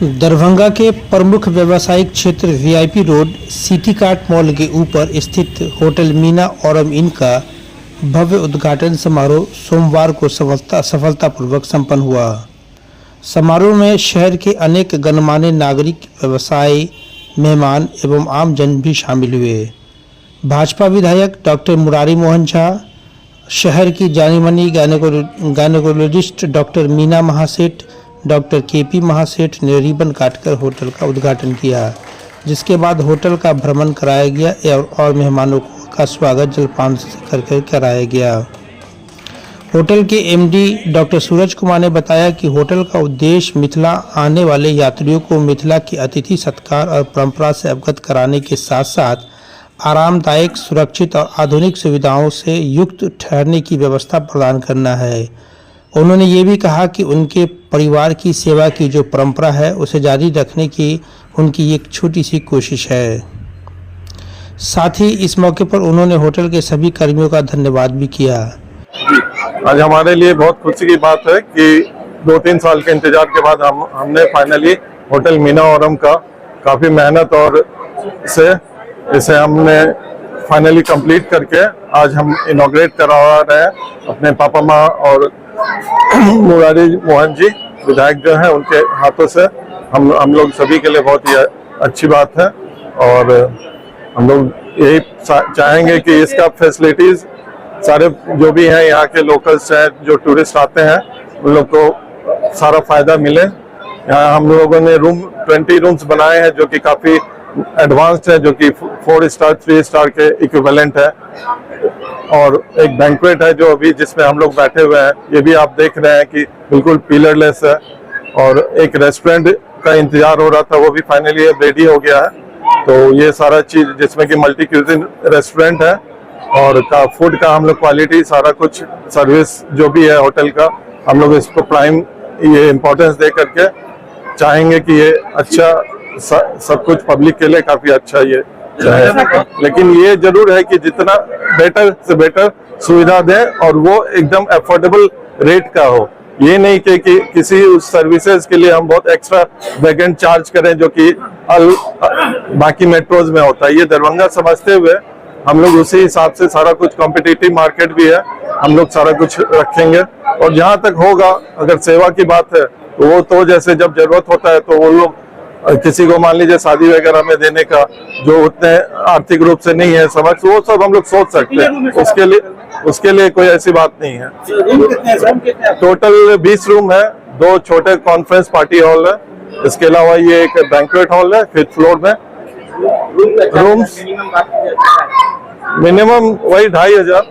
दरभंगा के प्रमुख व्यावसायिक क्षेत्र VIP road city cart mall के ऊपर स्थित होटल मीना औरम इन का भव्य उद्घाटन समारोह सोमवार को सफलतापूर्वक संपन्न हुआ। समारोह में शहर के अनेक गणमान्य नागरिक, व्यवसायी, मेहमान एवं आम जन भी शामिल हुए। भाजपा विधायक डॉक्टर मुरारी मोहन झा, शहर की जानी-मानी gynaecologist doctor Meena Mahaseth, doctor KP Mahaseth ने रिबन काटकर होटल का उद्घाटन किया, जिसके बाद होटल का भ्रमण कराया गया और मेहमानों का स्वागत जलपान करके कराया गया। होटल के एमडी डॉक्टर सूरज कुमार ने बताया कि होटल का उद्देश्य मिथिला आने वाले यात्रियों को मिथिला की अतिथि सत्कार और परंपरा से अवगत कराने के साथ साथ आरामदायक, सुरक्षित और आधुनिक सुविधाओं से युक्त ठहरने की व्यवस्था प्रदान करना है। उन्होंने ये भी कहा कि उनके परिवार की सेवा की जो परंपरा है उसे जारी रखने की उनकी एक छोटी सी कोशिश है। साथ ही इस मौके पर उन्होंने होटल के सभी कर्मियों का धन्यवाद भी किया। आज हमारे लिए बहुत खुशी की बात है कि 2-3 साल के इंतजार के बाद हमने फाइनली होटल मीना औरम का काफ़ी मेहनत और इसे हमने फाइनली कंप्लीट करके आज हम इनॉग्रेट करा रहे हैं। अपने पापा माँ और मुरारी मोहन जी विधायक जो हैं उनके हाथों से हम लोग सभी के लिए बहुत ही अच्छी बात है। और हम लोग यही चाहेंगे कि इसका फैसिलिटीज सारे जो भी हैं यहाँ के लोकल्स हैं, जो टूरिस्ट आते हैं, उन लोग को सारा फायदा मिले। यहाँ हम लोगों ने 20 रूम्स बनाए हैं जो कि काफ़ी एडवांस्ड है, जो कि 4 स्टार 3 स्टार के इक्विवेलेंट है। और एक बैंक्वेट है जो अभी जिसमें हम लोग बैठे हुए हैं, ये भी आप देख रहे हैं कि बिल्कुल पिलरलेस है। और एक रेस्टोरेंट का इंतजार हो रहा था, वो भी फाइनली रेडी हो गया है। तो ये सारा चीज जिसमें कि मल्टी क्यूजिन रेस्टोरेंट है और फूड का हम लोग क्वालिटी सारा कुछ सर्विस जो भी है होटल का, हम लोग इसको प्राइम ये इम्पोर्टेंस दे करके चाहेंगे कि ये अच्छा सब कुछ पब्लिक के लिए काफी अच्छा ये है। लेकिन ये जरूर है कि जितना बेटर से बेटर सुविधा दें और वो एकदम अफोर्डेबल रेट का हो। ये नहीं कि किसी उस सर्विसेज के लिए हम बहुत एक्स्ट्रा वैगन चार्ज करें जो कि बाकी मेट्रोज में होता है। ये दरभंगा समझते हुए हम लोग उसी हिसाब से सारा कुछ कॉम्पिटिटिव मार्केट भी है, हम लोग सारा कुछ रखेंगे। और जहाँ तक होगा, अगर सेवा की बात है तो वो तो जैसे जब जरूरत होता है तो वो लोग किसी को मान लीजिए शादी वगैरह में देने का जो उतने आर्थिक रूप से नहीं है समझ, वो सब हम लोग सोच सकते हैं। उसके लिए कोई ऐसी बात नहीं है। टोटल 20 रूम है, 2 छोटे कॉन्फ्रेंस पार्टी हॉल है, इसके अलावा ये एक बैंक्वेट हॉल है 5th फ्लोर में। रूम्स मिनिमम वही 2500।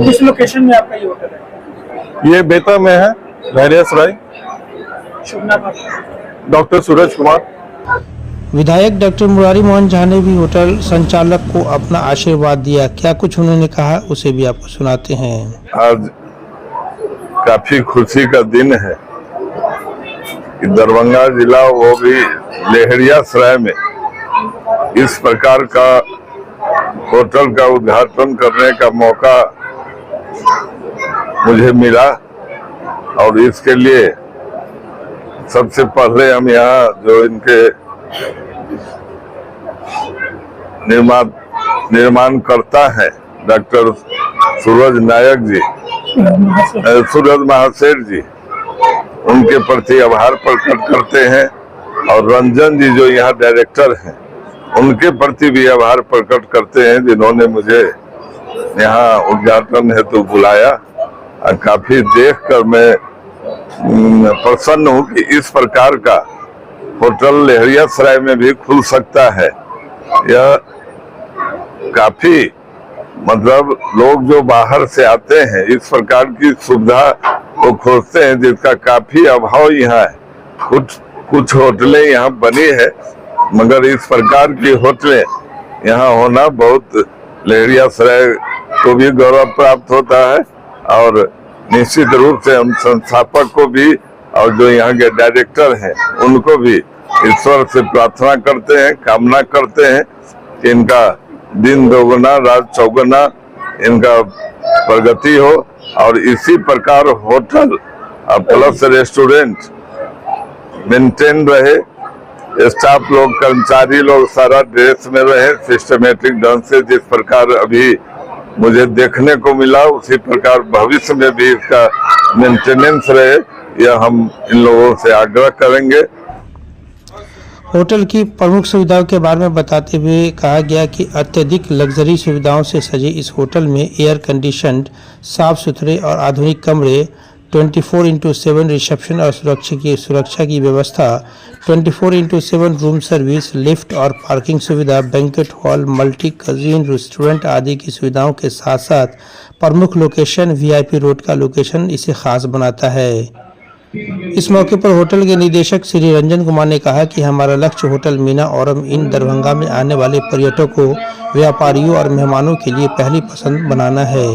किस लोकेशन में आपका ये होटल है? ये बेता में है, धैर्यसराय। डॉक्टर सूरज कुमार। विधायक डॉक्टर मुरारी मोहन झा ने भी होटल संचालक को अपना आशीर्वाद दिया। क्या कुछ उन्होंने कहा उसे भी आपको सुनाते हैं। आज काफी खुशी का दिन है कि दरभंगा जिला, वो भी लहरियासराय में इस प्रकार का होटल का उद्घाटन करने का मौका मुझे मिला। और इसके लिए सबसे पहले हम यहाँ जो इनके निर्माण करता है डॉक्टर सूरज महासेठ जी, उनके प्रति आभार प्रकट करते हैं। और रंजन जी जो यहाँ डायरेक्टर हैं, उनके प्रति भी आभार प्रकट करते हैं जिन्होंने मुझे यहाँ उद्घाटन हेतु बुलाया। और काफी देखकर मैं प्रसन्न हूँ कि इस प्रकार का होटल लहरियासराय में भी खुल सकता है। यह काफी मतलब लोग जो बाहर से आते हैं इस प्रकार की सुविधा को खोजते हैं, जिसका काफी अभाव यहाँ है। कुछ होटलें यहाँ बनी है, मगर इस प्रकार की होटलें यहाँ होना बहुत लहरियासराय को भी गौरव प्राप्त होता है। और निश्चित रूप से हम संस्थापक को भी और जो यहाँ के डायरेक्टर हैं उनको भी ईश्वर से प्रार्थना करते हैं, कामना करते हैं कि इनका दिन दोगुना रात चौगुना इनका प्रगति हो। और इसी प्रकार होटल प्लस रेस्टोरेंट मेंटेन रहे, स्टाफ लोग, कर्मचारी लोग सारा ड्रेस में रहे, सिस्टमेटिक ढंग से। जिस प्रकार अभी मुझे देखने को मिला उसी प्रकार भविष्य में भी इसका मेंटेनेंस रहे, यह हम इन लोगों से आग्रह करेंगे। होटल की प्रमुख सुविधाओं के बारे में बताते हुए कहा गया कि अत्यधिक लग्जरी सुविधाओं से सजे इस होटल में एयर कंडीशनड, साफ सुथरे और आधुनिक कमरे, 24/7 रिसेप्शन और सुरक्षा की व्यवस्था, 24/7 रूम सर्विस, लिफ्ट और पार्किंग सुविधा, banquet hall, multi cousin, restaurant आदि की सुविधाओं के साथ साथ प्रमुख लोकेशन वीआईपी रोड का लोकेशन इसे खास बनाता है। इस मौके पर होटल के निदेशक श्री रंजन कुमार ने कहा कि हमारा लक्ष्य होटल मीना औरम इन दरभंगा में आने वाले पर्यटकों, व्यापारियों और मेहमानों के लिए पहली पसंद बनाना है।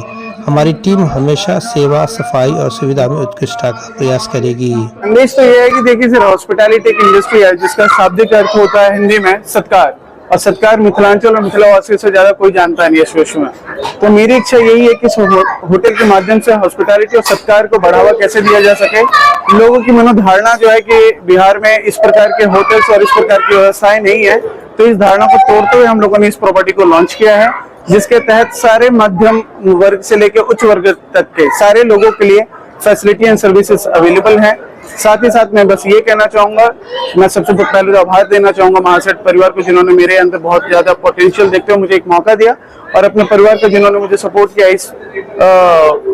हमारी टीम हमेशा सेवा, सफाई और सुविधा में उत्कृष्टता का प्रयास करेगी। संदेश तो ये है कि देखिए सर, हॉस्पिटैलिटी एक इंडस्ट्री है जिसका शाब्दिक अर्थ होता है हिंदी में सत्कार, और सत्कार मिथिलांचल और मिथिलावासियों से ज्यादा कोई जानता नहीं है इस विश्व में। तो मेरी इच्छा यही है कि होटल के माध्यम से हॉस्पिटैलिटी और सत्कार को बढ़ावा कैसे दिया जा सके। लोगों की मनोधारणा जो है कि बिहार में इस प्रकार के होटल्स और इस प्रकार की व्यवस्थाएं नहीं है, तो इस धारणा को तोड़ते हुए हम लोगों ने इस प्रॉपर्टी को लॉन्च किया है, जिसके तहत सारे मध्यम वर्ग से लेकर उच्च वर्ग तक के सारे लोगों के लिए फैसिलिटी एंड सर्विसेज अवेलेबल हैं। साथ ही साथ मैं बस ये कहना चाहूंगा, मैं सबसे पहले तो आभार देना चाहूंगा महासेठ परिवार को, जिन्होंने मेरे अंदर बहुत ज्यादा पोटेंशियल देखते हुए मुझे एक मौका दिया, और अपने परिवार को जिन्होंने मुझे सपोर्ट किया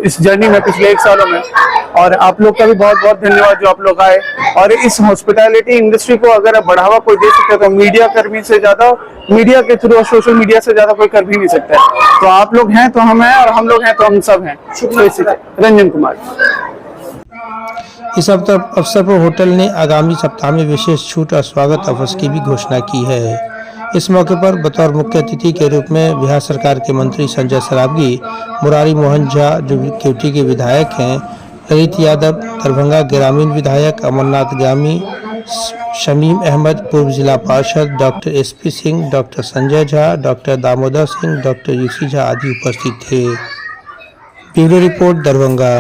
इस जर्नी में पिछले 1 सालों में। और आप लोग का भी बहुत बहुत धन्यवाद जो आप लोग आए, और इस हॉस्पिटैलिटी इंडस्ट्री को अगर बढ़ावा कोई दे सकते तो मीडिया कर्मी से ज्यादा, मीडिया के थ्रू और सोशल मीडिया से ज्यादा कोई कर भी नहीं सकता है। तो आप लोग हैं तो हम हैं, और हम लोग हैं तो हम सब हैं। रंजन कुमार। इस अवसर पर होटल ने आगामी सप्ताह में विशेष छूट और स्वागत ऑफर्स की भी घोषणा की है। इस मौके पर बतौर मुख्य अतिथि के रूप में बिहार सरकार के मंत्री संजय सरावगी, मुरारी मोहन झा जो केवटी के विधायक हैं, ललित यादव दरभंगा ग्रामीण विधायक, अमरनाथ गामी, शमीम अहमद पूर्व जिला पार्षद, doctor SP Singh, doctor Sanjay Jha, doctor Damodar Singh, doctor UC Jha आदि उपस्थित थे। Bureau report Darbhanga.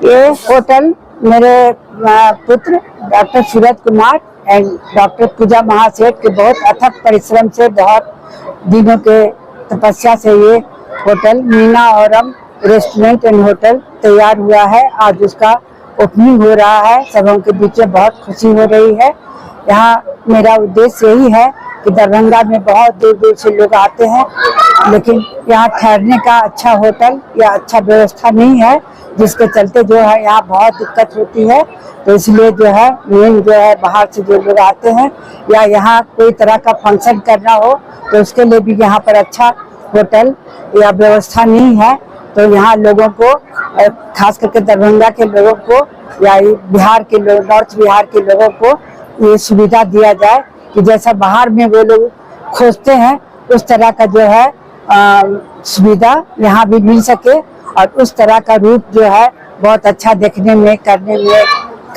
ये होटल मेरे पुत्र doctor Suraj Kumar and doctor Pooja Mahaseth के बहुत अथक परिश्रम से, बहुत दिनों के तपस्या से ये hotel Meena Aurum restaurant and hotel तैयार हुआ है। आज उसका ओपनिंग हो रहा है। सबों के बीच में बहुत खुशी हो रही है। यहाँ मेरा उद्देश्य यही है कि दरभंगा में बहुत दूर दूर से लोग आते हैं, लेकिन यहाँ ठहरने का अच्छा होटल या अच्छा व्यवस्था नहीं है, जिसके चलते जो है यहाँ बहुत दिक्कत होती है। तो इसलिए जो है मेन जो है बाहर से जो लोग आते हैं या यहाँ कोई तरह का फंक्शन करना हो तो उसके लिए भी यहाँ पर अच्छा होटल या व्यवस्था नहीं है। तो यहाँ लोगों को, खास करके दरभंगा के लोगों को या बिहार के लोग, नॉर्थ बिहार के लोगों को ये सुविधा दिया जाए कि जैसा बाहर में वो लोग खोजते हैं उस तरह का जो है सुविधा यहाँ भी मिल सके, और उस तरह का रूप जो है बहुत अच्छा देखने में, करने में,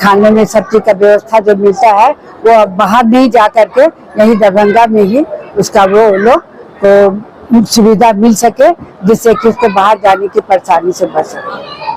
खाने में, सब चीज का व्यवस्था जो मिलता है वो बाहर नहीं जा करके यहीं दरभंगा में ही उसका वो लोग को सुविधा मिल सके, जिससे कि उसको बाहर जाने की परेशानी से बच सके।